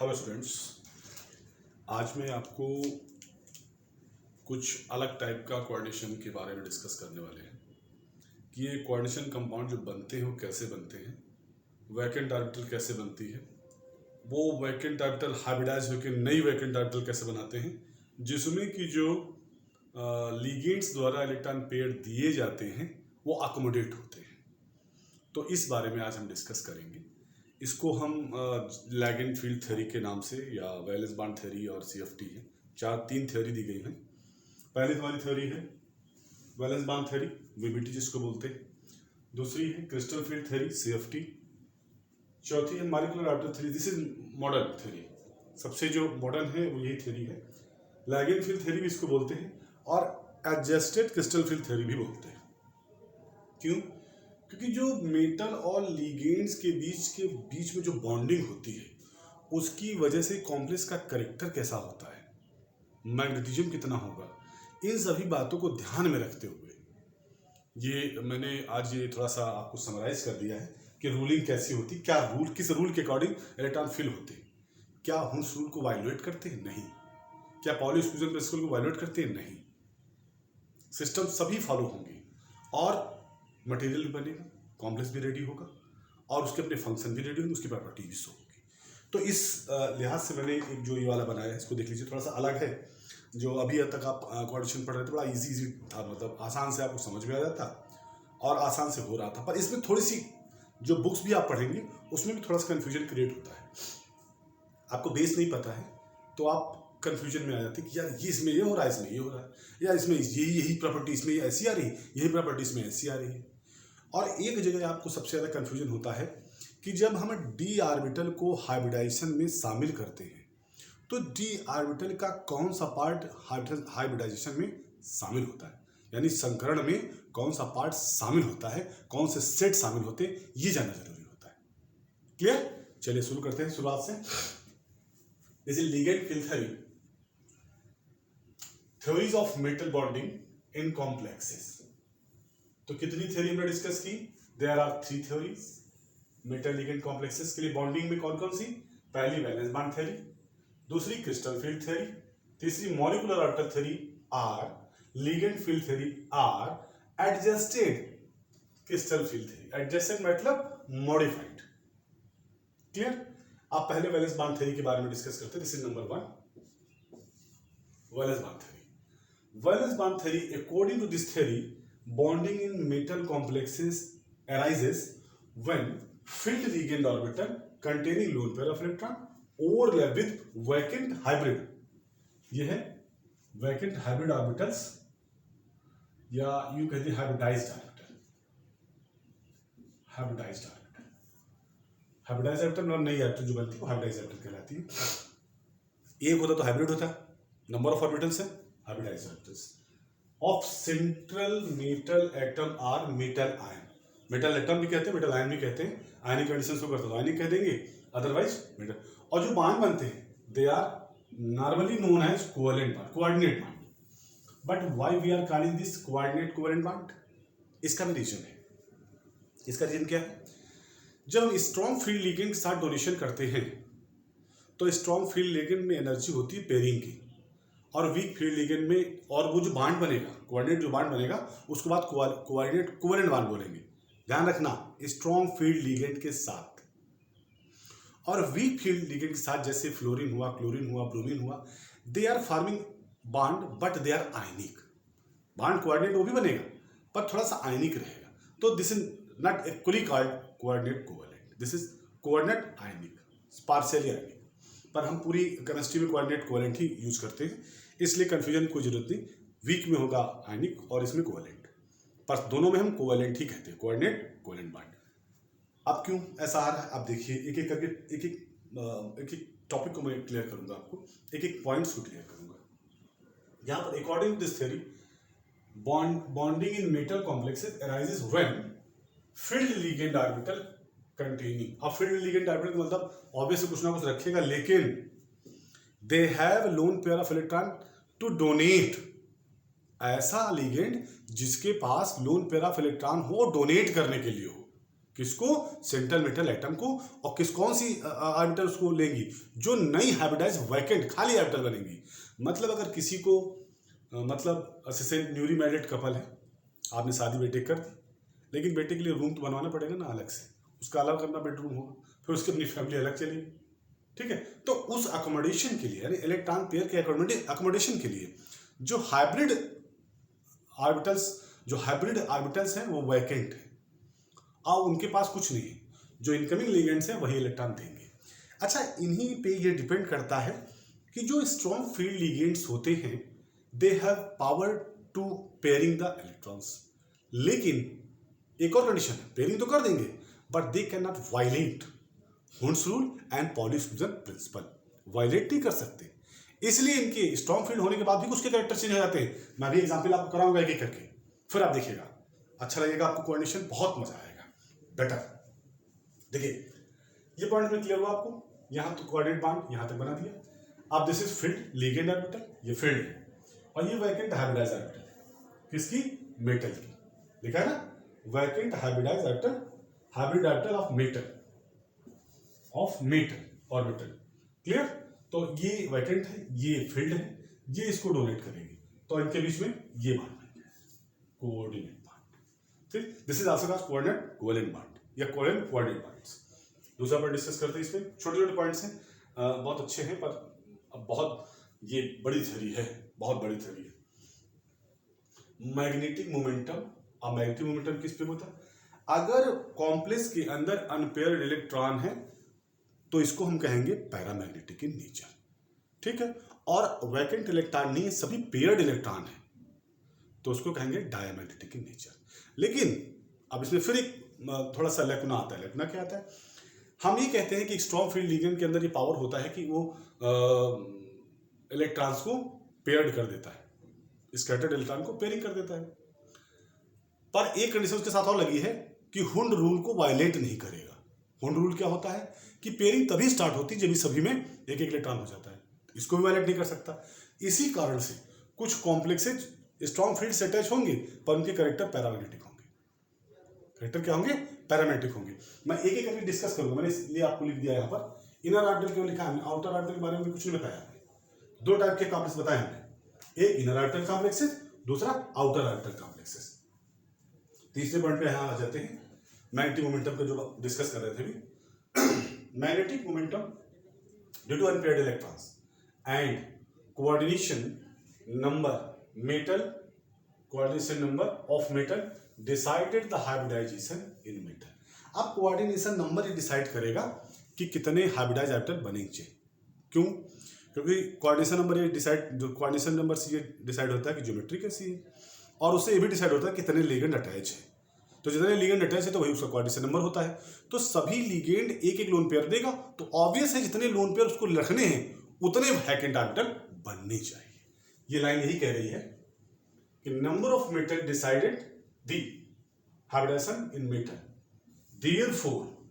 Hello students, आज मैं आपको कुछ अलग टाइप का कोऑर्डिनेशन के बारे में डिस्कस करने वाले हैं कि ये कोऑर्डिनेशन कंपाउंड जो बनते हैं वो कैसे बनते हैं, वैकेंट ऑर्बिटल कैसे बनती है, वो वैकेंट ऑर्बिटल हाइब्रिडाइज होकर नई वैकेंट ऑर्बिटल कैसे बनाते हैं, जिसमें कि जो लिगेंड्स द्वारा इलेक्ट्रॉन पेयर दिए जाते हैं वो अकोमोडेट होते हैं। तो इस बारे में आज हम डिस्कस करेंगे। इसको हम लैगेंड फील्ड थ्योरी के नाम से या वैलेंस बॉन्ड थ्योरी और CFT है, तीन थ्योरी दी गई हैं। पहली हमारी थ्योरी है वैलेंस बॉन्ड थ्योरी, VBT जिसको बोलते हैं। दूसरी है क्रिस्टल फील्ड थ्योरी, CFT। चौथी है molecular orbital theory, this is modern theory, सबसे जो मॉडर्न है वो यही थ्योरी है। लैगेंड फील्ड थ्योरी भी इसको बोलते हैं और एडजस्टेड क्रिस्टल फील्ड थ्योरी भी बोलते हैं। क्यों? क्योंकि जो मेटल और लिगेंड्स के बीच में जो बॉन्डिंग होती है उसकी वजह से कॉम्प्लेक्स का कैरेक्टर कैसा होता है, मैग्नेटिज्म कितना होगा, इन सभी बातों को ध्यान में रखते हुए ये मैंने आज ये थोड़ा सा आपको समराइज कर दिया है कि रूलिंग कैसी होती, क्या रूल, किस रूल के अकॉर्डिंग इलेक्ट्रॉन फिल होते हैं। क्या हुन्स रूल को वायलेट करते हैं? नहीं। क्या पाउली एक्सक्लूजन प्रिंसिपल को वायलेट करते हैं? नहीं। सिस्टम सभी फॉलो होंगे और मटेरियल भी बनेगा, कॉम्प्लेक्स भी रेडी होगा और उसके अपने फंक्शन भी रेडी होंगे, उसकी प्रॉपर्टी भी शो होगी। तो इस लिहाज से मैंने एक जो ये वाला बनाया है इसको देख लीजिए, थोड़ा सा अलग है। जो अभी तक आप कोऑर्डिनेशन पढ़ रहे थे बड़ा इजी था, मतलब आसान से आपको समझ में आ जाता और आसान से हो रहा था। पर इसमें थोड़ी सी जो बुक्स भी आप पढ़ेंगे उसमें भी थोड़ा सा कन्फ्यूजन क्रिएट होता है। आपको बेस नहीं पता है तो आप कंफ्यूजन में आ जाते हैं कि यार ये इसमें ये हो रहा है, इसमें ये हो रहा है, यार इसमें यही प्रॉपर्टी इसमें ऐसी आ रही है, यही प्रॉपर्टी इसमें ऐसी आ रही है। और एक जगह आपको सबसे ज़्यादा कंफ्यूजन होता है कि जब हम d ऑर्बिटल को हाइब्रिडाइजेशन में शामिल करते हैं तो d ऑर्बिटल का कौन सा पार्ट हाइब्रिडाइजेशन में शामिल होता है, यानी संकरण में कौन सा पार्ट शामिल होता है, कौन से सेट शामिल होते हैं, ये जानना जरूरी होता है। क्लियर? चलिए शुरू करते हैं शुरुआत से। This is ligand field theory, theories of metal bonding in complexes. तो कितनी थ्योरी हमने डिस्कस की? There are 3 theories metal ligand complexes के लिए बॉन्डिंग में। कौन कौन सी? पहली वैलेंस बॉन्ड थ्योरी, दूसरी क्रिस्टल फील्ड थ्योरी, तीसरी मॉलिक्यूलर ऑर्बिटल थ्योरी और लिगेंड फील्ड थ्योरी और adjusted crystal field theory. Adjusted मतलब मॉडिफाइड। क्लियर? आप पहले वैलेंस बॉन्ड थ्योरी के बारे में डिस्कस करते हैं। This is number 1, valence bond theory. Valence bond theory, according to this theory, bonding in metal complexes arises when filled ligand orbital containing lone pair of electron overlap with vacant hybrid, ये है vacant hybrid orbitals या यूं कहते हैं hybridized orbital। hybridized orbital, hybridized orbital मतलब नई orbital जो बनती है वो hybridized orbital कहलाती है। एक होता तो हाइब्रिड होता, नंबर ऑफ ऑर्बिटल्स है, hybridized orbitals of central metal atom or metal ion. Metal atom भी कहते हैं, मेटल आयन भी कहते हैं। आयनिक कंडीशंस को करते हैं आयनिक कह देंगे, अदरवाइज मेटल। और जो बॉन्ड बनते हैं they are normally known as covalent bond, coordinate bond. But why we are calling this coordinate covalent bond? इसका भी रीजन है। इसका रीजन क्या है? जब हम स्ट्रॉन्ग फील्ड लिगेंड के साथ डोनेशन करते हैं तो स्ट्रॉन्ग फील्ड लिगेंड में एनर्जी होती है पेयरिंग की, और वीक फील्ड लिगेंड में, और वो जो बॉन्ड बनेगा, कोऑर्डिनेट जो बॉन्ड बनेगा उसके बाद कोऑर्डिनेट कोवेलेंट बॉन्ड बोलेंगे। ध्यान रखना, स्ट्रॉन्ग फील्ड लिगेंड के साथ। और वीक फील्ड लिगेंड के साथ जैसे फ्लोरीन हुआ, क्लोरीन हुआ, ब्रोमीन हुआ, they are forming bond but they are ionic. Bond coordinate वो भी बनेगा पर थोड़ा सा आयनिक रहेगा। तो this is not equally called coordinate covalent, this is coordinate ionic, partially ionic. पर हम पूरी केमिस्ट्री में कोऑर्डिनेट कोवेलेंट ही यूज करते हैं, इसलिए कंफ्यूजन कोई जरूरत नहीं। वीक में होगा आयनिक और इसमें कोवेलेंट, पर दोनों में हम कोवेलेंट ही कहते हैं, कोऑर्डिनेट कोवेलेंट बॉन्ड। अब क्यों ऐसा आ रहा है आप देखिए, एक एक करके एक एक टॉपिक को मैं क्लियर करूंगा, आपको एक एक पॉइंट्स को क्लियर करूंगा। यहाँ पर according to this theory, bonding in metal complexes arises when field ligand orbital containing. अब फील्ड लिगेंड ऑर्बिटल मतलब ऑब्वियसली कुछ ना कुछ रखेगा, लेकिन they have lone pair of electron to donate. ऐसा लिगेंड जिसके पास लोन पेयर ऑफ इलेक्ट्रॉन हो डोनेट करने के लिए हो, किसको? सेंट्रल मेटल एटम को। और कौन सी ऑर्बिटल उसको लेंगी? जो नई हाइब्रिडाइज वैकेंट खाली ऑर्बिटल बनेंगी। मतलब अगर किसी को मतलब जैसे न्यूली मैरिड कपल है, आपने शादी बेटे कर दी, लेकिन बेटे के लिए रूम तो बनवाना पड़ेगा ना अलग से, उसका अलग करना बेडरूम होगा, फिर उसकी अपनी फैमिली अलग चलेगी, ठीक है। तो उस अकोमोडेशन के लिए, यानी इलेक्ट्रॉन पेयर के अकोमोडेशन के लिए जो हाइब्रिड ऑर्बिटल्स हैं वो वैकेंट है और उनके पास कुछ नहीं है। जो इनकमिंग लिगेंड्स हैं वही इलेक्ट्रॉन देंगे। अच्छा, इन्हीं पे ये डिपेंड करता है कि जो स्ट्रॉन्ग फील्ड लिगेंड्स होते हैं they have power to pairing the electrons. लेकिन एक और कंडीशन है, पेयरिंग तो कर देंगे but they can not violate Hund's rule and Pauli's fusion principle. Violate नहीं कर सकते, इसलिए इनके स्ट्रॉन्ग फील्ड होने के बाद भी उसके कैरेक्टर चेंज हो जाते हैं। मैं भी एग्जांपल आपको कराऊंगा एक एक करके, फिर आप देखिएगा, अच्छा लगेगा आपको, कोऑर्डिनेशन बहुत मजा आएगा, बेटर। देखिए ये पॉइंट में क्लियर हुआ आपको, यहां तो कोऑर्डिनेट बांड यहां तक बना दिया। अब this is field ligand orbital, ये फील्ड है, और ये वैकेंट हाइब्रिडाइज ऑर्बिटल है। किसकी? मेटल की। लिखा है ना, vacant hybridize orbital, hybrid orbital of metal orbital. Clear? तो ये वैकेंट है, ये फील्ड है, ये इसको डोनेट करेगी, तो इनके बीच में ये बांड बन गया, कोऑर्डिनेट बांड। ठीक, this is also called coordinate covalent bond या कोऑर्डिनेट बांड्स। दूसरा पॉइंट डिस्कस करते हैं। इसमें छोटे छोटे पॉइंट्स हैं, बहुत अच्छे हैं, पर अब बहुत ये बड़ी थ्योरी है, बहुत बड़ी थ्योरी है। मैग्नेटिक मोमेंटम, अब मैग्नेटिक मोमेंटम किस पे होता है? अगर कॉम्प्लेक्स के अंदर अनपेयर्ड इलेक्ट्रॉन है तो इसको हम कहेंगे पैरामैग्नेटिक इन नेचर, ठीक है। और वैकेंट इलेक्ट्रॉन नहीं है, सभी पेयर्ड इलेक्ट्रॉन है, तो उसको कहेंगे डायमैग्नेटिक इन नेचर। लेकिन अब इसमें फिर एक थोड़ा सा लेकुना आता है। लेकुना क्या आता है? हम ये कहते हैं कि स्ट्रॉन्ग फील्ड लिगेंड के अंदर ये पावर होता है कि वो इलेक्ट्रॉन्स को पेयर्ड कर देता है, स्कैटर्ड इलेक्ट्रॉन को पेयरिंग कर देता है। पर एक कंडीशन उसके साथ और लगी है कि हुंड रूल को वायलेट नहीं करेगा। हुंड रूल क्या होता है कि पेयरिंग तभी स्टार्ट होती है जब सभी में एक एक इलेक्ट्रॉन हो जाता है, इसको भी वायलेट नहीं कर सकता। इसी कारण से कुछ कॉम्प्लेक्सेज स्ट्रॉन्ग फील्ड से अटैच होंगे पर उनके कैरेक्टर पैरामैग्नेटिक होंगे। कैरेक्टर क्या होंगे? पैरामैग्नेटिक होंगे। मैं एक एक करके डिस्कस करूंगा, मैंने इसलिए आपको लिख दिया यहाँ पर। इनर ऑर्बिटल क्यों लिखा है? आउटर ऑर्बिटल के बारे में कुछ नहीं बताया हमने। दो टाइप के कॉम्प्लेक्स बताए हमने, एक इनर ऑर्बिटल कॉम्प्लेक्सेस, दूसरा आउटर ऑर्बिटल कॉम्प्लेक्सेस। तीसरे पॉइंट पे यहां आ जाते हैं, मैग्नेटिक मोमेंटम का जो डिस्कस कर रहे थे भी। Magnetic momentum due to unpaired electrons and coordination number metal, coordination number of metal decided the hybridisation in metal. अब कोऑर्डिनेशन नंबर ही डिसाइड करेगा कि कितने हाइब्रिडाइज ऑर्बिटल बनेंगे। क्यों? क्योंकि कोऑर्डिनेशन नंबर ये डिसाइड, जो कोऑर्डिनेशन नंबर से ये डिसाइड होता है कि ज्योमेट्री कैसी है, और उससे ये भी डिसाइड होता है कितने लिगेंड अटैच है। तो जितने लिगेंड अटैच है तो वही उसका कोऑर्डिनेशन नंबर होता है। तो सभी लिगेंड एक एक लोन पेयर देगा, तो ऑब्वियस है जितने लोन पेयर उसको रखने हैं उतने वैकेंट ऑर्बिटल बनने चाहिए। ये लाइन यही कह रही है कि number of metal decided the hybridisation in metal, therefore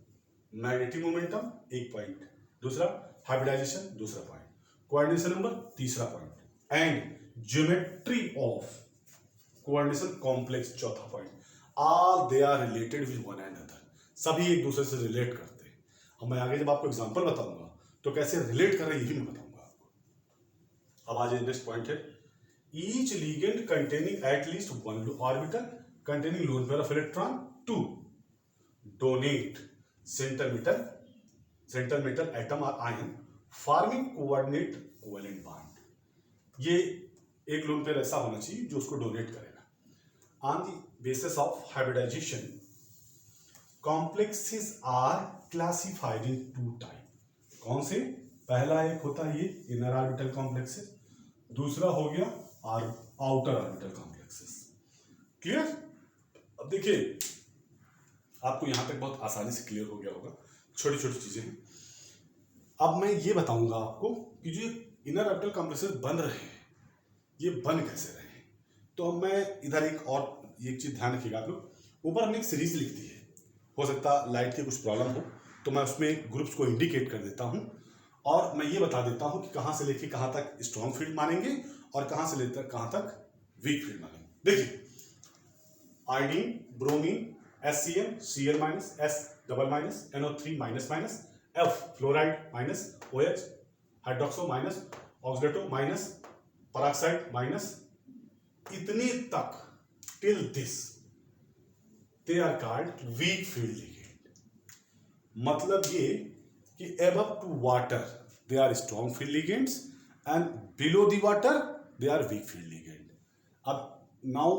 magnetic momentum एक पॉइंट, दूसरा हाइब्रिडाइजेशन दूसरा पॉइंट, कोऑर्डिनेशन नंबर तीसरा point, and geometry of coordination complex चौथा point. All they are related with one and other, सभी एक दूसरे से relate करते हैं। अब मैं आगे जब आपको एग्जांपल बताऊंगा तो कैसे रिलेट कर रहे हैं ये भी मैं बताऊंगा आपको। अब आज नेक्स्ट पॉइंट है, each ligand containing at least one orbital containing lone pair of electron to donate central metal atom और ion forming coordinate covalent bond. ये एक लोन पेयर ऐसा होना चाहिए जो उसको डोनेट करेगा। On the basis of hybridization complexes are classified in two type. कौन से? पहला एक होता है ये इनर ऑर्बिटल कॉम्प्लेक्सेस, दूसरा हो गया आउटर ऑर्बिटल कॉम्प्लेक्सेस। क्लियर? अब देखिए आपको यहां तक बहुत आसानी से क्लियर हो गया होगा, छोटी छोटी चीजें हैं। अब मैं ये बताऊंगा आपको कि जो इनर ऑर्बिटल कॉम्प्लेक्सेस बन रहे हैं ये बन कैसे रहे हैं। तो अब मैं इधर एक चीज ध्यान रखिएगा आप लोग, ऊपर हमने एक सीरीज लिख दी है, हो सकता लाइट की कुछ प्रॉब्लम हो तो मैं उसमें ग्रुप्स को इंडिकेट कर देता हूं, और मैं ये बता देता हूं कि कहां से लेके कहां तक स्ट्रॉन्ग फील्ड मानेंगे और कहां से लेकर कहां तक वीक फील्ड मानेंगे। देखिए iodine, bromine HCl, Cl minus, S double minus, NO3 minus minus, F fluoride minus, OH hydroxo minus, oxidato minus, peroxide minus, इतने तक till this they are called weak field ligand. मतलब ये कि above to water they are strong field ligands and below the water they are weak field ligand. अब now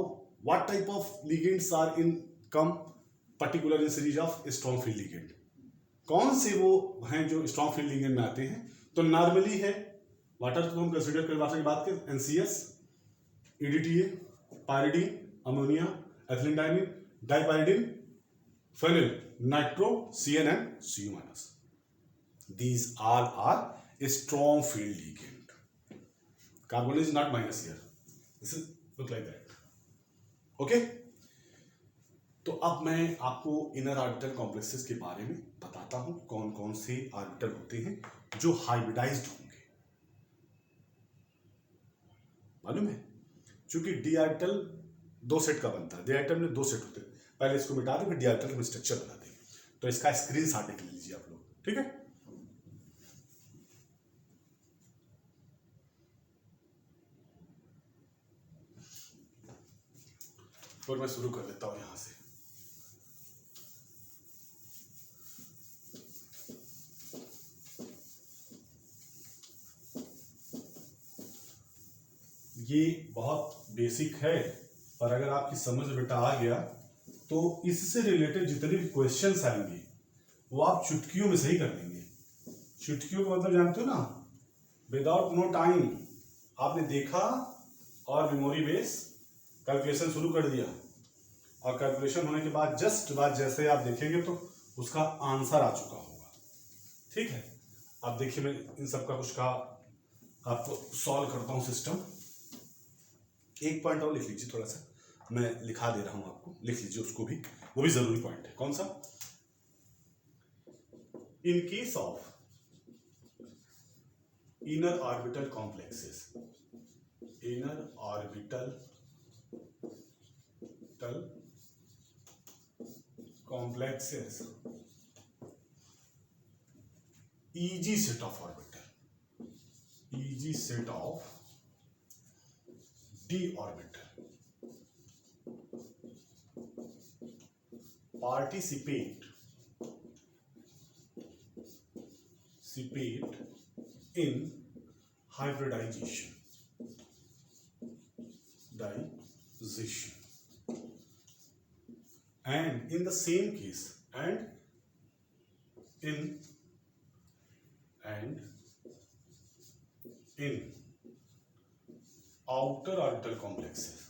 what type of ligands are in come particular in series of strong field ligand? कौन से वो हैं जो strong field ligand में आते हैं? तो नॉर्मली है वाटर को हम कंसिडर कर वाटर की बात करें NCS, EDTA, pyridine, ammonia, ethylene diamine, dipyridine, phenyl, nitro, CNN, CU-. These all are strong field ligand. Carbon is not minus here. This is look like that. Okay? तो अब मैं आपको इनर ऑर्बिटल कॉम्प्लेक्सेस के बारे में बताता हूं कौन कौन से ऑर्बिटल होते हैं जो हाइब्रिडाइज्ड होंगे। मालूम है क्योंकि डी ऑर्बिटल दो सेट का बनता है, डी ऑर्बिटल में दो सेट होते हैं। पहले इसको मिटा दें फिर डी ऑर्बिटल का स्ट्रक्चर बना देंगे। तो इसका स्क्रीनशॉट निकाल लीजिए आप लोग, ठीक है। और मैं शुरू कर लेता हूं यहां से। ये बहुत बेसिक है पर अगर आपकी समझ में बेटा आ गया तो इससे रिलेटेड जितने भी क्वेश्चंस आएंगे वो आप चुटकियों में सही कर लेंगे। चुटकियों का मतलब जानते हो ना, विदाउट नो टाइम आपने देखा और मेमोरी बेस कैलकुलेशन शुरू कर दिया और कैलकुलेशन होने के बाद जस्ट बाद जैसे आप देखेंगे तो उसका आंसर आ चुका होगा, ठीक है। अब देखिए मैं इन सब का कुछ का आपको सॉल्व करता हूं सिस्टम। एक पॉइंट और लिख लीजिए, थोड़ा सा मैं लिखा दे रहा हूं आपको, लिख लीजिए उसको भी, वो भी जरूरी पॉइंट है। कौन सा? In case of inner orbital complexes, inner orbital complexes, EG set of orbital, EG set of d orbital participate in hybridization, and in the same case and in outer orbital complexes,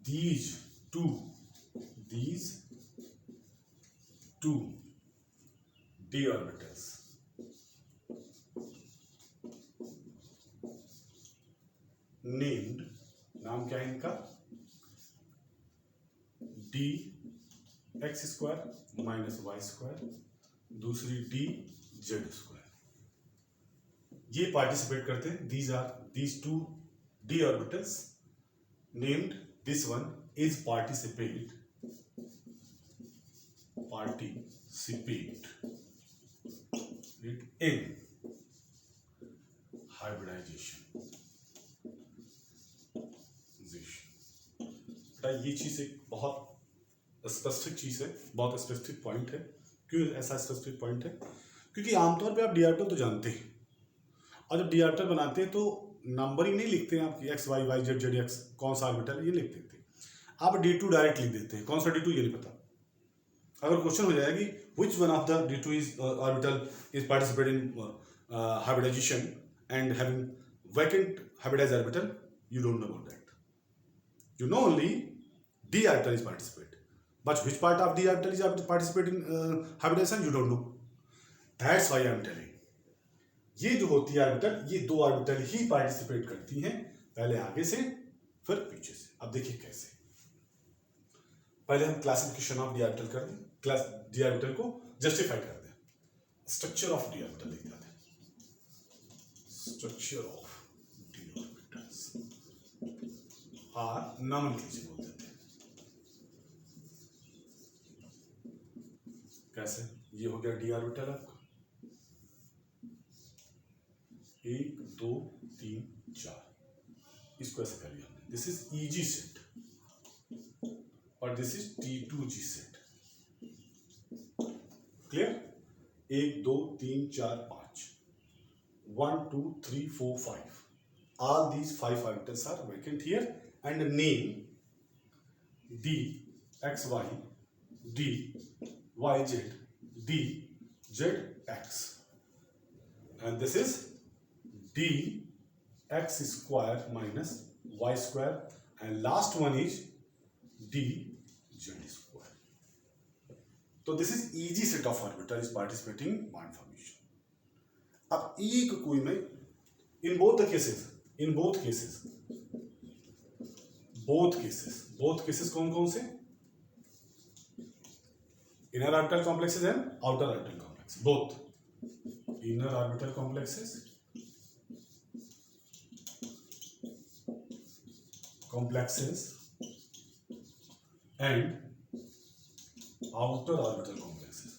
these two d orbitals named, नाम क्या है इनका, d x square minus y square, दूसरी d z square, ये participate करते हैं। These two d orbitals named, this one is participate in hybridization। ये चीज एक बहुत स्पेसिफिक चीज है, बहुत स्पेसिफिक पॉइंट है। क्यों ऐसा स्पेसिफिक पॉइंट है? क्योंकि आमतौर पे आप डी ऑर्बिटल तो जानते हैं और जब डी ऑर्बिटल बनाते हैं तो नंबर ही नहीं लिखते हैं आप, x y y z z x कौन सा ऑर्बिटल ये लिख देते हैं, आप D2 डायरेक्ट लिख देते हैं। कौन सा D2 ये नहीं पता। अगर क्वेश्चन हो जाएगी which one of the D2 is orbital is participating in hybridization and having vacant hybridized orbital, you don't know about that. You know only D orbital is participate, but which part of D orbital is participate in hybridization you don't know. That's why I am telling. ये जो होती है orbital, ये दो orbital ही participate करती हैं, पहले आगे से फिर पीछे से। अब देखिए कैसे, पहले हम क्लासिफिकेशन ऑफ डी ऑर्बिटल कर दें, क्लास डी ऑर्बिटल को जस्टिफाई कर दें, स्ट्रक्चर ऑफ डी ऑर्बिटल लिख देते हैं। Structure of d orbitals or nomenclature बोल देते हैं। कैसे? ये हो गया डी ऑर्बिटल आपका, 1 2 3 4, इसको ऐसे कर लिया हमने। दिस इज ईजी सेट और this is T2G set. Clear? 1 2 3 4 5, 1 2 3 4 5, all these 5 orbitals are vacant here and name D XY D YZ D ZX, and this is D X square minus Y square, and last one is D Z square. तो this is easy set of orbital is participating in bond formation. अब एक कोई में in both cases कौन कौन से? Inner orbital complexes and outer orbital complexes, both inner orbital complexes and outer orbital complexes.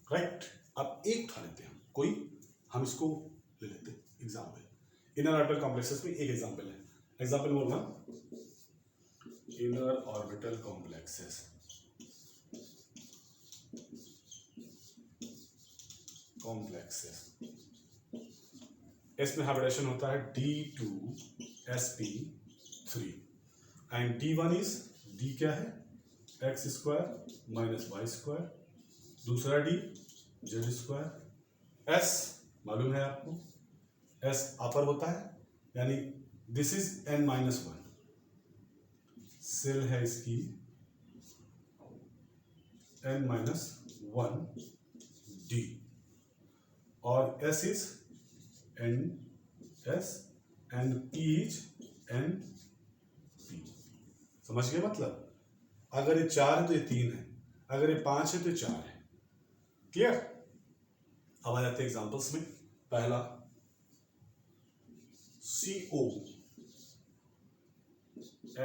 Right? अब एक उठा लेते हैं कोई, हम इसको ले लेते हैं एग्जाम्पल। इनर ऑर्बिटल कॉम्प्लेक्सेस में एक एग्जाम्पल है, एग्जाम्पल बोलना इनर ऑर्बिटल कॉम्प्लेक्सेस इसमें हाइब्रिडेशन होता है D2sp3 and D1 is D क्या है? x square minus y square, दूसरा D z स्क्वायर, s मालूम है आपको, s अपर होता है, यानी दिस इज n-1 सेल है इसकी n-1 D और s is n s and p is n p। समझ गए मतलब? अगर ये 4 है तो ये 3 है, अगर ये 5 है तो ये 4 है। क्लियर? अब आ जाते हैं एग्जांपल्स में। पहला CO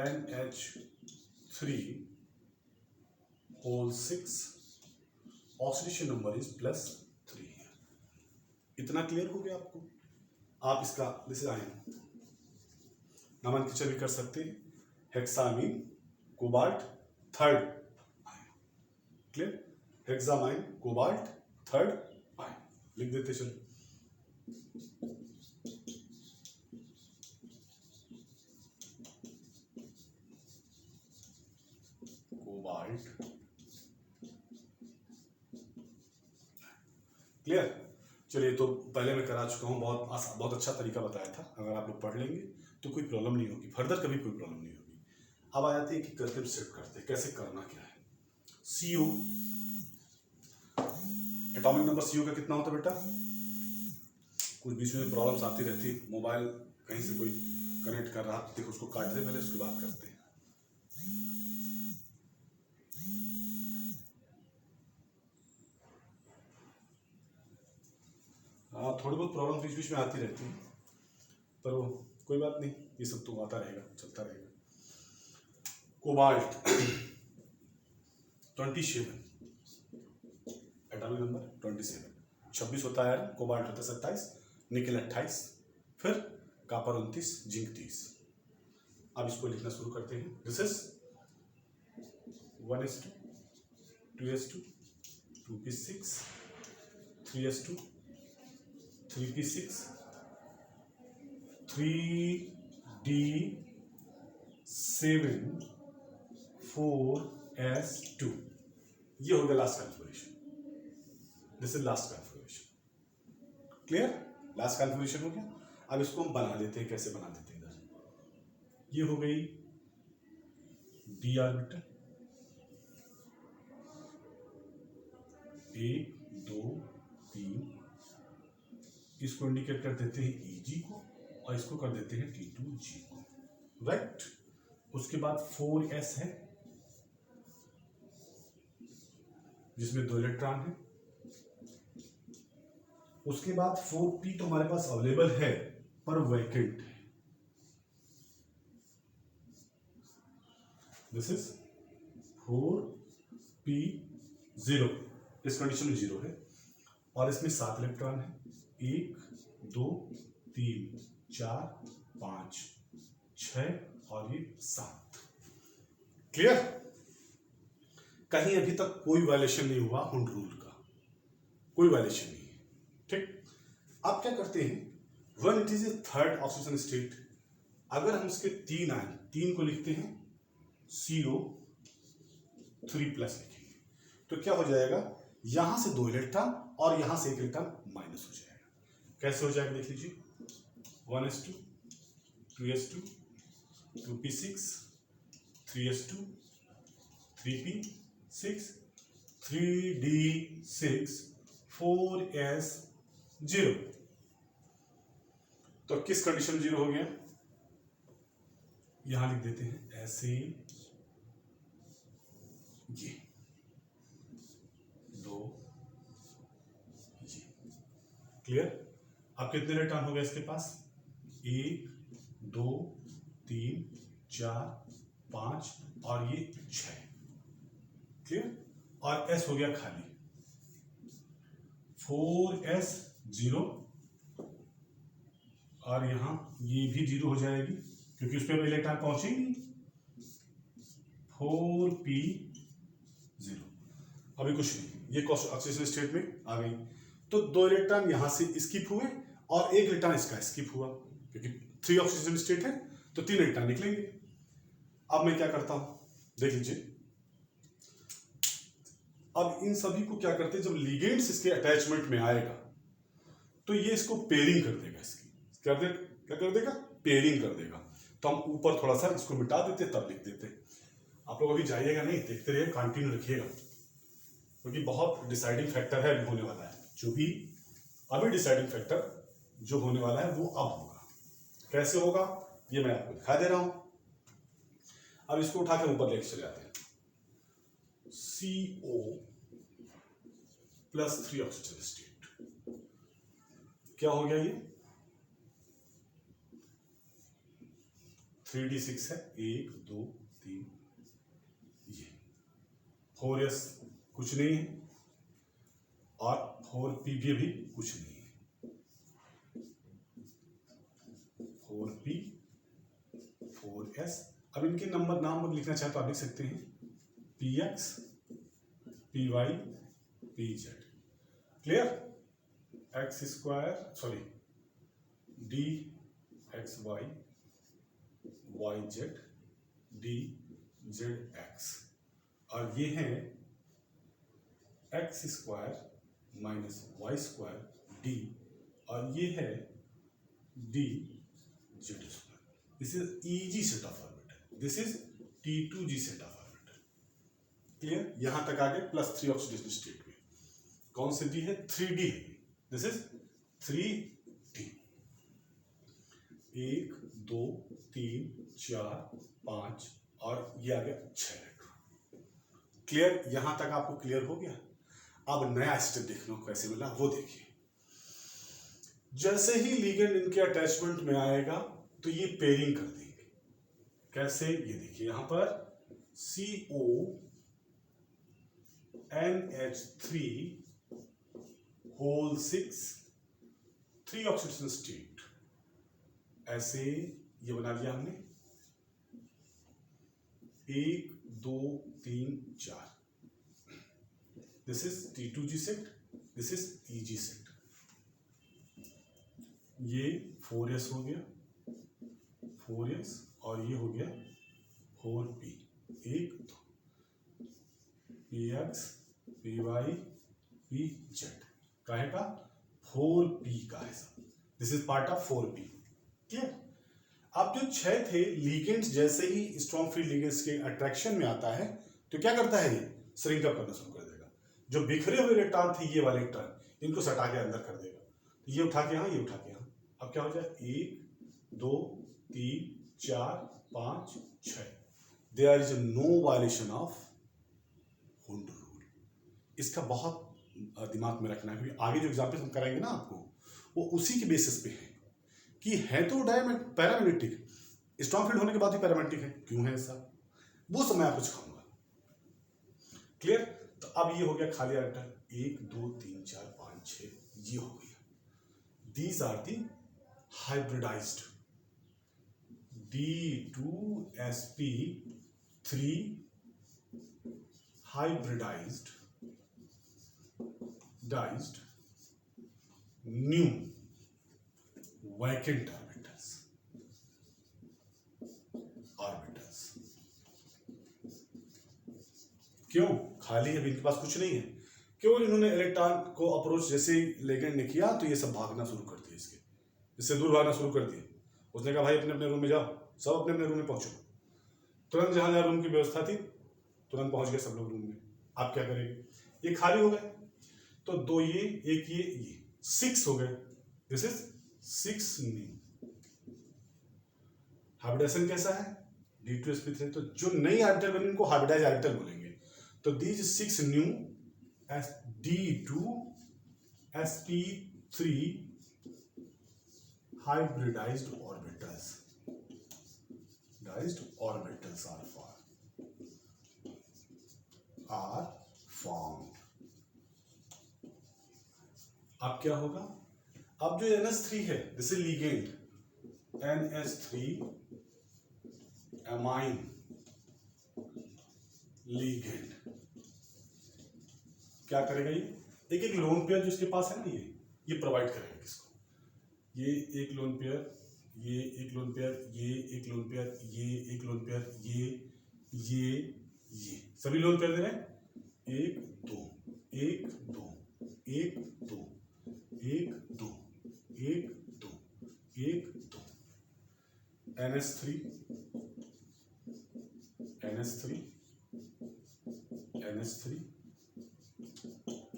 NH3 whole 6, oxidation number is +3। इतना क्लियर हो गया आपको? आप इसका जैसे आए नॉमेनक्लेचर भी कर सकते हैं, hexamine cobalt third ion. Clear? Hexamine cobalt third ion लिख देते चलो। कोबाल्ट। क्लियर? चलिए, तो पहले मैं करा चुका हूँ, बहुत अच्छा तरीका बताया था। अगर आप लोग पढ़ लेंगे तो कोई प्रॉब्लम नहीं होगी, फर्दर कभी कोई प्रॉब्लम नहीं होगी। अब आ जाते हैं कि करते सेट करते हैं, कैसे करना क्या है। CO एटॉमिक नंबर CO का कितना होता है बेटा? कुछ बीच में प्रॉब्लम्स आती रहती है, मोबाइल कहीं से कोई कनेक्ट कर रहा, देखो उसको काट दे पहले, उसकी बात करते हैं। हाँ, थोड़ी बहुत प्रॉब्लम बीच बीच में आती रहती है, पर वो कोई बात नहीं, ये सब तो आता रहेगा, चलता रहेगा। कोबाल्ट 27 एटॉमिक नंबर 27, 26 होता है आयरन, कोबाल्ट होता है 27, निकेल 28, फिर कॉपर 29, जिंक 30। अब इसको लिखना शुरू करते हैं। This is 1s2 2s2 2p6 3s2 3p6 3d7 4s2। ये हो गया last configuration. This is last configuration. Clear? Last configuration हो गया। अब इसको हम बना लेते हैं, कैसे बना देते हैं इधर। ये हो गई d ऑर्बिटल, 1 2 3, इसको इंडिकेट कर देते हैं EG को और इसको कर देते हैं T2G को। राइट? उसके बाद 4s है, जिसमें 2 इलेक्ट्रॉन है। उसके बाद 4p तो हमारे पास अवेलेबल है पर वैकेंट है। दिस इज 4p0, इस कंडीशन में 0 है और इसमें 7 इलेक्ट्रॉन है। 1 2 3 4 5 6 और ये 7। क्लियर? कहीं अभी तक कोई वायलेशन नहीं हुआ हुंड रूल का, कोई वायलेशन नहीं है। ठीक, आप क्या करते हैं, one it is a third oxygen state, अगर हम उसके 3 आए, 3 को लिखते हैं CO3+ लिखेंगे, तो क्या हो जाएगा, यहां से 2 इलेक्ट्रॉन और यहां से 1 इलेक्ट्रॉन माइनस हो जाएगा। कैसे हो जाएगा देख लीजिए, 1s2 2s2 2p6 3s2 3p6 3d6 4s0। तो किस कंडीशन में 0 हो गया, यहां लिख देते हैं ऐसे, ये 2 ये। क्लियर? अब कितने इलेक्ट्रॉन हो गए इसके पास, 1 2 3 4 5 और ये 6। क्लियर? और s हो गया खाली, 4s0 और यहां ये भी 0 हो जाएगी क्योंकि उस पर इलेक्ट्रॉन पहुंचे ही नहीं। 4p0, अभी कुछ नहीं, ये ऑक्सीजन स्टेट में आ गई। तो 2 इलेक्ट्रॉन यहां से स्किप हुए और 1 इलेक्ट्रॉन इसका स्किप हुआ, क्योंकि 3 ऑक्सीजन स्टेट है तो 3 इलेक्ट्रॉन निकलेंगे। अब मैं क्या करता हूं, देख लीजिए, अब इन सभी को क्या करते हैं, जब लिगेंड्स इसके अटैचमेंट में आएगा तो ये इसको पेयरिंग कर देगा, इसकी क्या कर देगा, पेयरिंग कर देगा। तो हम ऊपर थोड़ा सा इसको मिटा देते तब लिख देते। आप लोग अभी जाइएगा नहीं, देखते रहिए, कंटिन्यू रखिएगा, क्योंकि बहुत डिसाइडिंग फैक्टर है अभी होने वाला है। जो भी अभी डिसाइडिंग फैक्टर जो होने वाला है वो अब होगा। कैसे होगा ये मैं आपको दिखा दे रहा हूं। अब इसको उठा के ऊपर लेके चले जाते हैं। CO+3 ऑक्सीजन स्टेट, क्या हो गया, ये 3d6 है, 1 2 3, ये 4s कुछ नहीं है और 4p भी कुछ नहीं है, 4p 4s। अब इनके नंबर नाम लिखना चाहे तो आप लिख सकते हैं, px py pz। Clear? x² sorry dxy yz dzx, और ये है x² -y² d, और ये है dz²। This is EG set of orbital, this is T2G set of orbital. Clear? यहां तक आगे +3 ऑक्सीडेशन स्टेट में कौन से डी है, 3D है, दिस इज 3D। 1 2 3 4 5 और ये आ गया 6 इलेक्ट्रॉन। क्लियर? यहां तक आपको क्लियर हो गया। अब नया स्टेप देखना कैसे मिला वो देखिए। जैसे ही लिगेंड इनके अटैचमेंट में आएगा तो ये पेयरिंग कर देंगे। कैसे, ये देखिए, यहां पर CONH3(6) 3 ऑक्सीडेशन स्टेट, ऐसे ये बना लिया हमने, 1 2 3 4। This is T2G set, this is EG set. ये 4s हो गया, 4s, और ये हो गया 4p, 1 2 px py pz काहे का, 4p का है सब, this is part of 4p। Clear? अब जो 6 थे लिगेंड्स, जैसे ही स्ट्रॉन्ग फ्री लिगेंड्स के अट्रैक्शन में आता है तो क्या करता है, ये श्रिंक अप करना शुरू कर देगा। जो बिखरे हुए इलेक्ट्रॉन थे, ये वाले इलेक्ट्रॉन, इनको सटा के अंदर कर देगा। तो ये उठा के यहाँ, ये उठा के यहाँ, अब क्या हो जाए, 1 2 3 4 5 6। There is no violation of Hund rule. इसका बहुत दिमाग में रखना है, क्योंकि आगे जो एग्जाम्पल हम कराएंगे ना आपको, वो उसी के बेसिस पे है कि है तो पैरामैग्नेटिक, स्ट्रॉन्ग फील्ड होने के बाद ही पैरामैग्नेटिक है, क्यों है ऐसा, वो सब मैं आपको सिखाऊंगा। क्लियर? तो अब ये हो गया खाली ऑर्बिटल, 1 2 3 4 5 6, ये हो गया। These are the hybridized D2sp3 hybridized new vacant orbitals। क्यों? खाली है, इनके पास कुछ नहीं है, केवल इन्होंने इलेक्ट्रॉन को अप्रोच जैसे ही लिगेंड ने किया तो ये सब भागना शुरू कर दिया, इससे दूर भागना शुरू कर दिया। उसने कहा भाई अपने अपने रूम में जाओ, सब अपने अपने रूम में पहुंचो। तुरंत जहां जहां रूम की व्यवस्था थी तुरंत पहुंच गए सब लोग रूम में। आप क्या करेंगे? ये खाली हो गए तो 2 ये 1 ये 6 हो गए। This is 6 new. हाइब्रिडाइजेशन कैसा है? D2sp3। तो जो नई ऑर्बिटल बनी उनको हाइब्रिडाइज ऑर्बिटल बोलेंगे। तो these 6 new D2sp3 hybridized orbitals are formed। अब क्या होगा? अब जो NH3 है, this is ligand, NH3 amine ligand क्या करेगा? ये एक एक लोन पेयर जो इसके पास है ना, ये प्रोवाइड करेगा किसको? ये एक लोन पेयर, ये एक लोन पेयर, ये एक लोन पेयर, ये एक लोन पेयर, ये सभी लोन पेयर दे रहे हैं। 1 2 1 2 1 2 1 2 1 2 1 2 NH3 NH3 NH3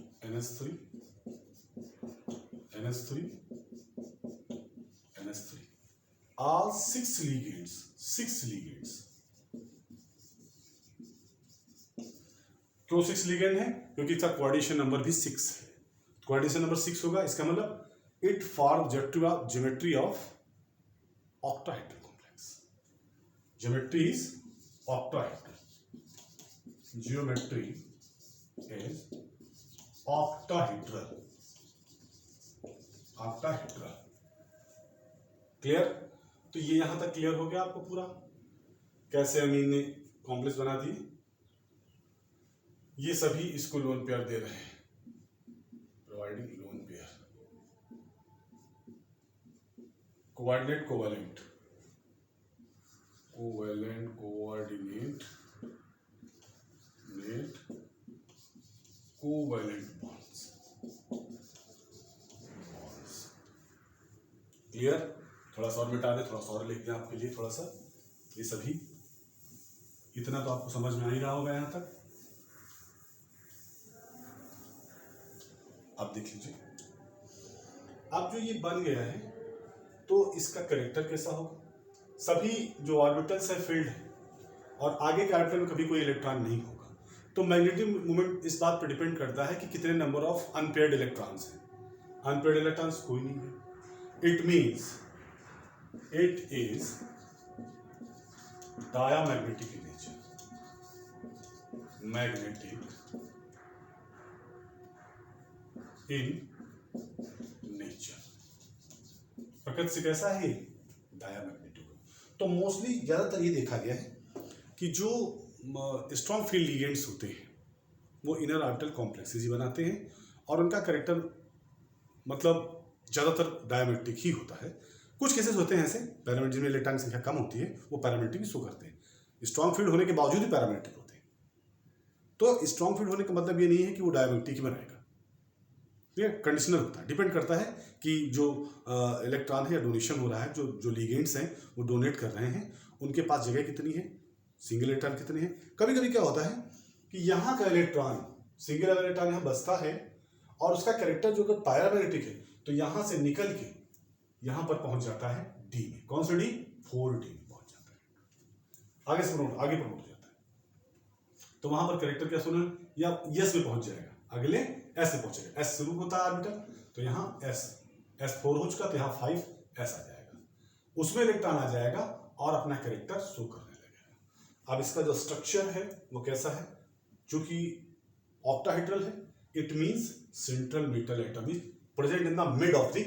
NH3 NH3 NH3 all 6 ligands। क्यों 6 लिगेंड है? क्योंकि इसका कोऑर्डिनेशन नंबर भी 6 है। कोऑर्डिनेशन नंबर 6 होगा, इसका मतलब it form geometry of octahedral complex. Geometry is octahedral, geometry is octahedral. Clear? तो ये यहां तक क्लियर हो गया आपको पूरा, कैसे अमीन ने कॉम्प्लेक्स बना दी। ये सभी इसको लोन पेयर दे रहे हैं, providing lone pair. Coordinate covalent coordinate covalent bonds. Clear? थोड़ा सा और मिटा दे, थोड़ा सा और लिख दें आपके लिए थोड़ा सा। ये सभी इतना तो आपको समझ में आ ही रहा होगा यहां तक। अब देख लीजिए, अब जो ये बन गया है तो इसका कैरेक्टर कैसा होगा? सभी जो ऑर्बिटल्स है फील्ड है और आगे के ऑर्बिटल में कभी कोई इलेक्ट्रॉन नहीं होगा। तो मैग्नेटिक मोमेंट इस बात पर डिपेंड करता है कि कितने नंबर ऑफ अनपेयर्ड इलेक्ट्रॉन्स हैं। अनपेयर्ड इलेक्ट्रॉन्स कोई नहीं है। It means it is diamagnetic in nature, magnetic in nature. प्रकृति से कैसा है? डायामैग्नेटिक। तो मोस्टली ज्यादातर ये देखा गया है कि जो स्ट्रॉन्ग फील्ड लिगेंड्स होते हैं वो इनर ऑर्बिटल कॉम्प्लेक्सेस ही बनाते हैं और उनका कैरेक्टर मतलब ज्यादातर डायामैग्नेटिक ही होता है। कुछ केसेस होते हैं ऐसे पैरामैग्नेटिक जिनमें इलेक्ट्रॉन की संख्या कम होती है, वो पैरामैग्नेटिक शो करते हैं। स्ट्रॉन्ग फील्ड होने के बावजूद ही पैरामैग्नेटिक होते हैं। तो स्ट्रॉन्ग फील्ड होने का मतलब ये नहीं है कि वो डायामैग्नेटिक ही बनाएगा, ये कंडीशनल होता है। डिपेंड करता है कि जो इलेक्ट्रॉन है या डोनेशन हो रहा है, जो लिगेंड्स हैं वो डोनेट कर रहे हैं, उनके पास जगह कितनी है, सिंगल इलेक्ट्रॉन कितने हैं। कभी कभी क्या होता है कि यहाँ का इलेक्ट्रॉन, सिंगल इलेक्ट्रॉन यहाँ बसता है और उसका कैरेक्टर जो पैरामैग्नेटिक है तो यहाँ से निकल के यहाँ पर पहुंच जाता है डी में। कौन सा डी? 4D में पहुंच जाता है, आगे प्रमोट हो जाता है। तो वहां पर कैरेक्टर क्या सुना, या यस में पहुंच जाएगा। अगले एस से पहुंचेगा। एस शुरू होता है ऑर्बिटल, तो यहाँ S4 हो चुका, तो यहाँ 5s आ जाएगा, उसमें इलेक्ट्रॉन आ जाएगा और अपना कैरेक्टर शो करने लगेगा। अब इसका जो स्ट्रक्चर है वो कैसा है, चूंकि ऑक्टाहेड्रल है, it means central metal atom is present in the mid of the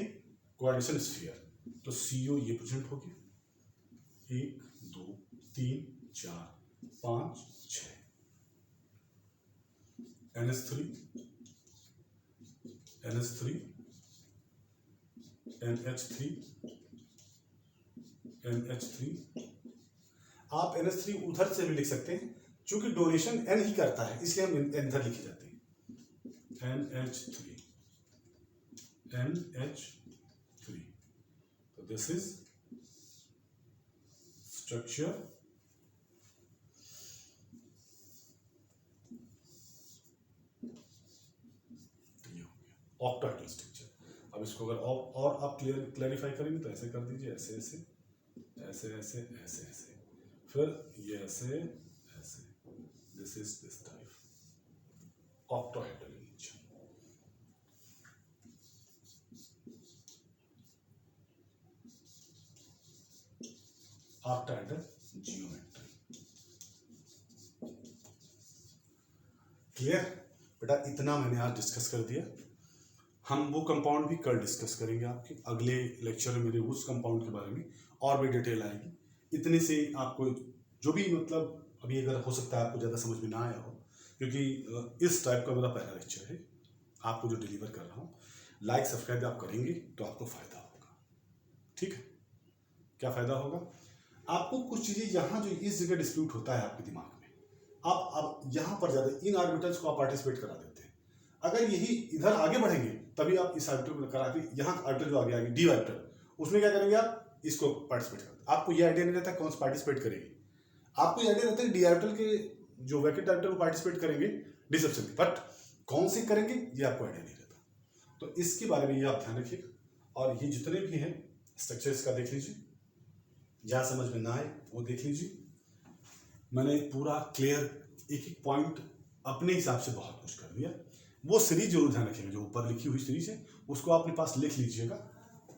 coordination sphere. तो CO ये प्रेजेंट हो गया, 1 2 3 4 5 6, NH3 NH3 NH3 NH3। आप NH3 उधर से भी लिख सकते हैं, चूंकि डोनेशन N ही करता है इसलिए हम इधर लिखे जाते हैं, NH3 NH3। तो this is structure octahedral structure. अब इसको अगर और आप क्लैरिफाई करेंगे तो ऐसे कर दीजिए, ऐसे ऐसे ऐसे ऐसे ऐसे ऐसे, फिर ये ऐसे ऐसे, this is this type octahedral nature. Octahedral geometry clear बेटा? इतना मैंने आज डिस्कस कर दिया। हम वो कंपाउंड भी कल डिस्कस करेंगे, आपके अगले लेक्चर में मेरे उस कंपाउंड के बारे में और भी डिटेल आएगी। इतने से आपको जो भी मतलब अभी अगर हो सकता है आपको ज़्यादा समझ में ना आया हो, क्योंकि इस टाइप का मेरा पहला लेक्चर है आपको जो डिलीवर कर रहा हूँ। लाइक सब्सक्राइब आप करेंगे तो आपको फ़ायदा होगा, ठीक है? क्या फ़ायदा होगा? आपको कुछ चीज़ें यहाँ जो इस जगह डिस्प्यूट होता है आपके दिमाग में, आप यहाँ पर ज़्यादा इन ऑर्बिटल्स को आप पार्टिसिपेट करा देते हैं। अगर यही इधर आगे बढ़ेंगे तभी आप इस ऑर्बिटल को करा के यहाँ ऑर्बिटल जो आगे आएगी डी ऑर्बिटल, उसमें क्या करेंगे आप इसको पार्टिसिपेट करते। आपको ये आइडिया नहीं रहता कौन सा पार्टिसिपेट करेगी, आपको ये आइडिया रहता है डी ऑर्बिटल के जो वैकेंट ऑर्बिटल को पार्टिसिपेट करेंगे डिसेप्शन में, बट कौन से करेंगे ये आपको आइडिया नहीं रहता। तो इसके बारे में ये आप ध्यान रखिएगा। और ये जितने भी हैं स्ट्रक्चर इसका देख लीजिए, जहाँ समझ में ना आए वो देख लीजिए। मैंने पूरा क्लियर एक एक पॉइंट अपने हिसाब से बहुत कुछ कर दिया। वो सीरीज जरूर ध्यान रखिएगा, जो ऊपर लिखी हुई सीरीज है उसको अपने पास लिख लीजिएगा।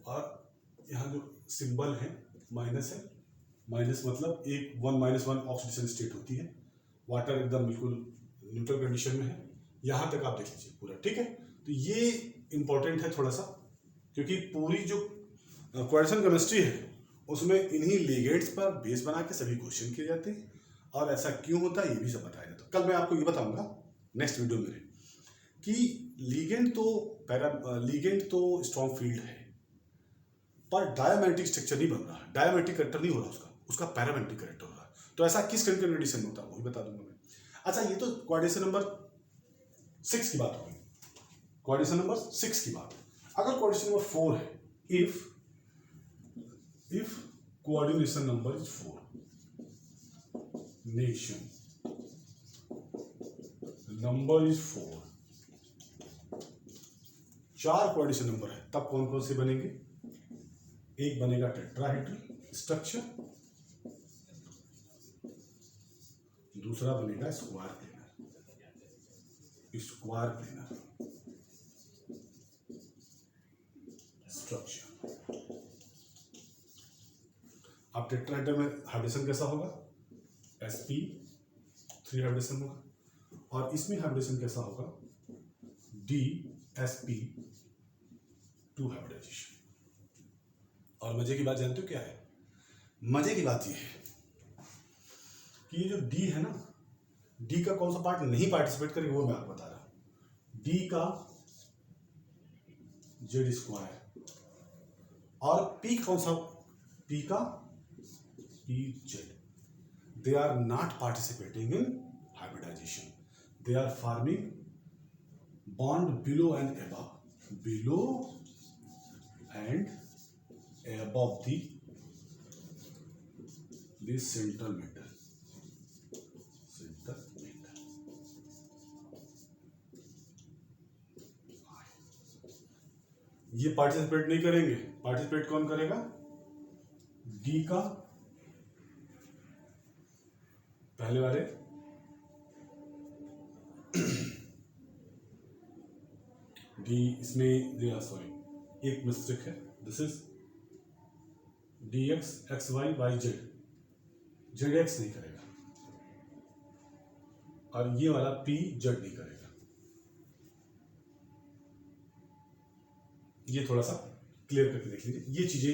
और यहाँ जो सिंबल है माइनस है, माइनस मतलब एक 1 - 1 ऑक्सीडेशन स्टेट होती है, वाटर एकदम बिल्कुल न्यूट्रल कंडीशन में है, यहाँ तक आप देख लीजिए पूरा, ठीक है? तो ये इंपॉर्टेंट है थोड़ा सा, क्योंकि पूरी जो क्वाड्रेशन केमिस्ट्री है उसमें इन्हीं लिगेंड्स पर बेस बना के सभी क्वेश्चन किए जाते हैं, और ऐसा क्यों होता है ये भी सब बताया जाता है। कल मैं आपको ये बताऊंगा नेक्स्ट वीडियो में कि लिगेंड तो स्ट्रॉन्ग फील्ड है, पर डायमैग्नेटिक स्ट्रक्चर नहीं बन रहा है, डायमैग्नेटिक करेक्टर नहीं हो रहा उसका पैरामैग्नेटिक करेक्टर हो रहा है। तो ऐसा किस कंडीशन में होता है वो भी बता दूंगा मैं। अच्छा, ये तो क्वाड्रेशन नंबर 6 की बात होगी, क्वाड्रेशन नंबर 6 की बात। अगर क्वाड्रेशन नंबर 4 है, if coordination number is 4, nation number is 4, 4 coordination number है, तब कौन कौन से बनेंगे? एक बनेगा टेट्राहेड्रल स्ट्रक्चर, दूसरा बनेगा स्क्वायर प्लेनर स्ट्रक्चर। अब टेट्राहेड्रल में हाइब्रिडेशन कैसा होगा? sp3 हाइब्रिडेशन होगा, और इसमें हाइब्रिडेशन कैसा होगा? dsp2 hybridisation. और मजे की बात जानते हो क्या है? मजे की बात यह है कि ये जो डी है ना, डी का कौन सा पार्ट नहीं पार्टिसिपेट करेगा वो मैं आपको बता रहा हूं। डी का जेड स्क्वायर, और पी कौन सा? पी का P Z, they are not participating in hybridization, they are forming bond below and above the central metal, ये पार्टिसिपेट नहीं करेंगे। पार्टिसिपेट कौन करेगा? डी का पहले वाले डी इसमें सॉरी एक मिस्टेक है, this is d x x y y z, z x नहीं करेगा और ये वाला पी जेड नहीं करेगा। ये थोड़ा सा क्लियर करके देख लीजिए, ये चीजें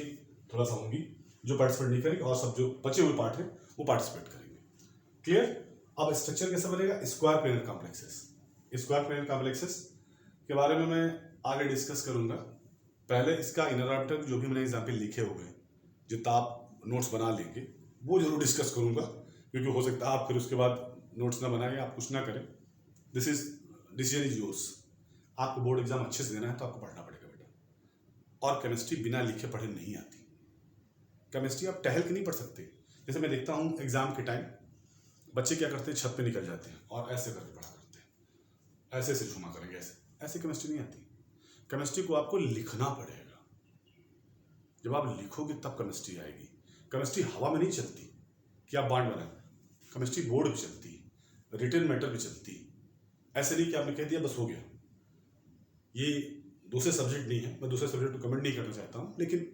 थोड़ा सा होंगी जो पार्टिसिपेट नहीं करेंगे और सब जो बचे हुए पार्ट है वो पार्टिसिपेट करेंगे। क्लियर। अब स्ट्रक्चर कैसे बनेगा, square planar complexes. Square planar complexes के बारे में मैं आगे डिस्कस करूंगा। पहले इसका इनर ऑर्बिटल जो भी मैंने एग्जाम्पल लिखे हुए हैं, जितना आप नोट्स बना लेंगे वो जरूर डिस्कस करूंगा, क्योंकि हो सकता है आप फिर उसके बाद नोट्स ना बनाएं, आप कुछ ना करें। This is decision is yours. आपको बोर्ड एग्जाम अच्छे से देना है तो आपको पढ़ना पड़ेगा बेटा। और केमिस्ट्री बिना लिखे पढ़े नहीं आती। केमिस्ट्री आप टहल के नहीं पढ़ सकते। जैसे मैं देखता हूँ एग्जाम के टाइम बच्चे क्या करते हैं, छत पे निकल जाते हैं और ऐसे करके पढ़ा करते हैं, ऐसे से घुमा करेंगे, ऐसे ऐसे केमिस्ट्री नहीं आती। केमिस्ट्री को आपको लिखना पड़ेगा। जब आप लिखोगे तब केमिस्ट्री आएगी। केमिस्ट्री हवा में नहीं चलती कि आप बांड बनाए। केमिस्ट्री बोर्ड भी चलती, रिटन मैटर भी चलती। ऐसे नहीं कि आपने कह दिया बस हो गया। ये दूसरे सब्जेक्ट नहीं है, मैं दूसरे सब्जेक्ट को कमेंट नहीं करना चाहता हूँ, लेकिन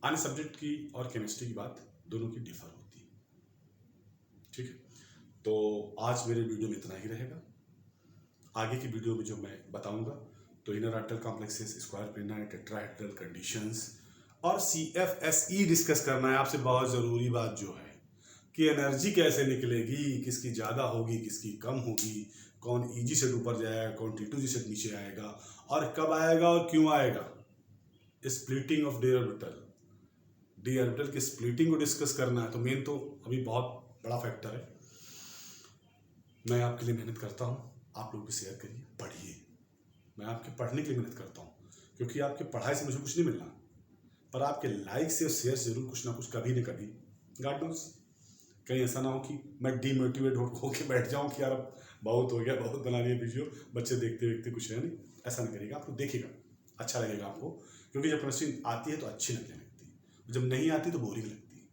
अन्य सब्जेक्ट की और केमिस्ट्री की बात दोनों की डिफर होती है। ठीक है, तो आज मेरे वीडियो में इतना ही रहेगा। आगे की वीडियो में जो मैं बताऊंगा तो inner orbital complexes, square planar, tetrahedral conditions और CFSE डिस्कस करना है आपसे। बहुत ज़रूरी बात जो है कि एनर्जी कैसे निकलेगी, किसकी ज़्यादा होगी, किसकी कम होगी, कौन EG सेट ऊपर जाएगा, कौन T2G सेट नीचे आएगा और कब आएगा और क्यों आएगा। Splitting of d orbital, D orbital की स्प्लिटिंग को डिस्कस करना है। तो मेन तो अभी बहुत बड़ा फैक्टर है। मैं आपके लिए मेहनत करता हूँ, आप लोग भी शेयर करिए, पढ़िए। मैं आपके पढ़ने के लिए मेहनत करता हूँ, क्योंकि आपके पढ़ाई से मुझे कुछ नहीं मिलना, पर आपके लाइक से और शेयर से जरूर कुछ ना कुछ कभी न कभी, गॉड नोस, कहीं ऐसा ना हो कि मैं डीमोटिवेट होकर बैठ जाऊँ कि यार अब बहुत हो गया, बहुत बना लिया वीडियो, बच्चे देखते देखते कुछ है नहीं। ऐसा नहीं करेगा। आप लोग देखिएगा, अच्छा लगेगा आपको, क्योंकि जब केमिस्ट्री आती है तो अच्छी लगने लगती है, जब नहीं आती तो बोरिंग लगती है।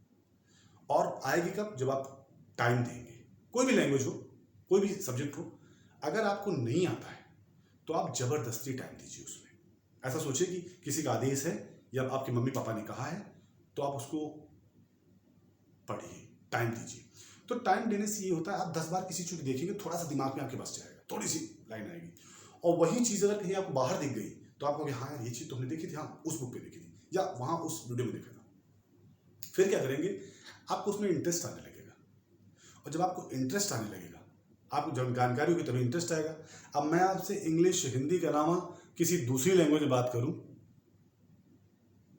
और आएगी कब, जब आप टाइम देंगे। कोई भी लैंग्वेज हो, कोई भी सब्जेक्ट हो, अगर आपको नहीं आता है तो आप जबरदस्ती टाइम दीजिए उसमें। ऐसा सोचिए कि किसी का आदेश है या आपके मम्मी पापा ने कहा है तो आप उसको पढ़िए, टाइम दीजिए। तो टाइम देने से ये होता है, आप 10 बार किसी चीज देखेंगे, थोड़ा सा दिमाग में आपके बस जाएगा, थोड़ी सी लाइन आएगी। और वही चीज़ अगर कहीं आपको बाहर दिख गई तो आप कहोगे हाँ यार ये चीज़ तो हमने देखी थी, हाँ उस बुक पे देखी थी या वहाँ उस वीडियो में देखा था। फिर क्या करेंगे, आपको उसमें इंटरेस्ट आने लगेगा। और जब आपको इंटरेस्ट आने लगेगा, आपको जब जानकारी होगी तभी इंटरेस्ट आएगा। अब मैं आपसे इंग्लिश, हिंदी के अलावा किसी दूसरी लैंग्वेज में बात करूं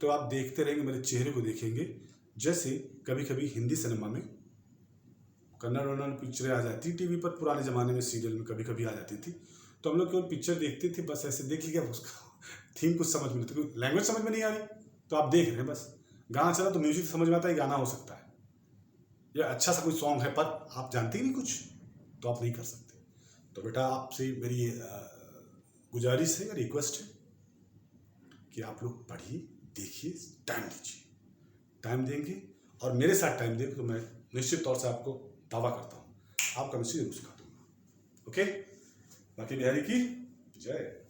तो आप देखते रहेंगे, मेरे चेहरे को देखेंगे। जैसे कभी कभी हिंदी सिनेमा में कन्नड़ वन्नड़ पिक्चरें आ जाती टीवी पर, पुराने ज़माने में सीरियल में कभी कभी आ जाती थी, तो हम लोग केवल पिक्चर देखते थे, बस ऐसे देख लिया, उसका थीम कुछ समझ में नहीं, तो लैंग्वेज समझ में नहीं आ रही तो आप देख रहे हैं बस। गाना चला तो म्यूजिक समझ में आता है, गाना हो सकता है या अच्छा सा कोई सॉन्ग है, पर आप जानते ही नहीं कुछ, तो आप नहीं कर सकते। तो बेटा आपसे मेरी गुजारिश है या रिक्वेस्ट है कि आप लोग पढ़िए, देखिए, टाइम दीजिए। टाइम देंगे और मेरे साथ टाइम देंगे तो मैं निश्चित तौर से आपको दावा करता हूँ आप केमिस्ट्री जरूर सिखा दूंगा। ओके, बाकी बिहारी की जय।